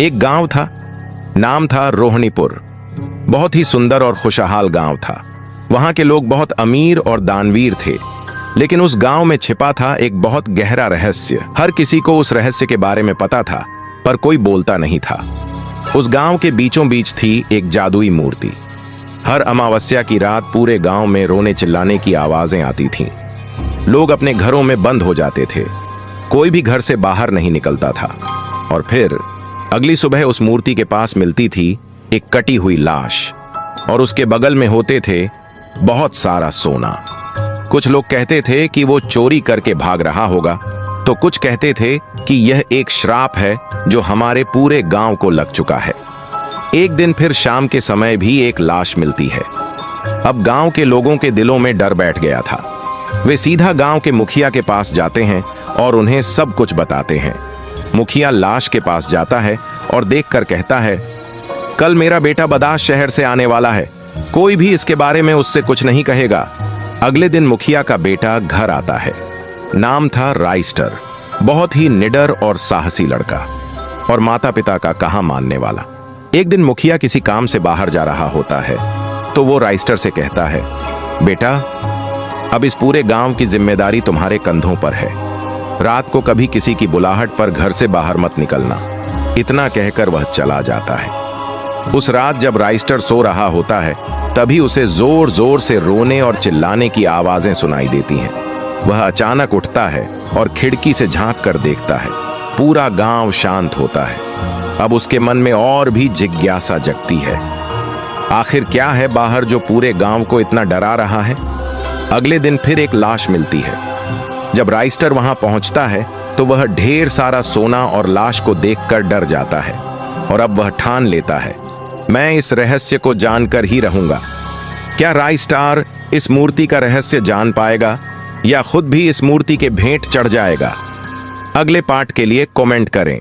एक गांव था, नाम था रोहिणीपुर। बहुत ही सुंदर और खुशहाल गांव था। वहां के लोग बहुत अमीर और दानवीर थे, लेकिन उस गांव में छिपा था एक बहुत गहरा रहस्य। हर किसी को उस रहस्य के बारे में पता था, पर कोई बोलता नहीं था। उस गांव के बीचों बीच थी एक जादुई मूर्ति। हर अमावस्या की रात पूरे गांव में रोने चिल्लाने की आवाजें आती थीं। लोग अपने घरों में बंद हो जाते थे, कोई भी घर से बाहर नहीं निकलता था। और फिर अगली सुबह उस मूर्ति के पास मिलती थी एक कटी हुई लाश, और उसके बगल में होते थे बहुत सारा सोना। कुछ लोग कहते थे कि वो चोरी करके भाग रहा होगा, तो कुछ कहते थे कि यह एक श्राप है जो हमारे पूरे गांव को लग चुका है। एक दिन फिर शाम के समय भी एक लाश मिलती है। अब गांव के लोगों के दिलों में डर बैठ गया था। वे सीधा गांव के मुखिया के पास जाते हैं और उन्हें सब कुछ बताते हैं। मुखिया लाश के पास जाता है और देखकर कहता है, कल मेरा बेटा बदास शहर से आने वाला है, कोई भी इसके बारे में उससे कुछ नहीं कहेगा। अगले दिन मुखिया का बेटा घर आता है। नाम था राइस्टर, बहुत ही निडर और साहसी लड़का, और माता पिता का कहा मानने वाला। एक दिन मुखिया किसी काम से बाहर जा रहा होता है, तो वो राइस्टर से कहता है, बेटा अब इस पूरे गांव की जिम्मेदारी तुम्हारे कंधों पर है। रात को कभी किसी की बुलाहट पर घर से बाहर मत निकलना। इतना कहकर वह चला जाता है। उस रात जब राइस्टर सो रहा होता है, तभी उसे जोर जोर से रोने और चिल्लाने की आवाजें सुनाई देती हैं। वह अचानक उठता है और खिड़की से झांक कर देखता है। पूरा गांव शांत होता है। अब उसके मन में और भी जिज्ञासा जगती है, आखिर क्या है बाहर जो पूरे गांव को इतना डरा रहा है। अगले दिन फिर एक लाश मिलती है। जब राइस्टर वहां पहुंचता है तो वह ढेर सारा सोना और लाश को देखकर डर जाता है, और अब वह ठान लेता है, मैं इस रहस्य को जानकर ही रहूंगा। क्या राइस्टर इस मूर्ति का रहस्य जान पाएगा या खुद भी इस मूर्ति के भेंट चढ़ जाएगा? अगले पार्ट के लिए कमेंट करें।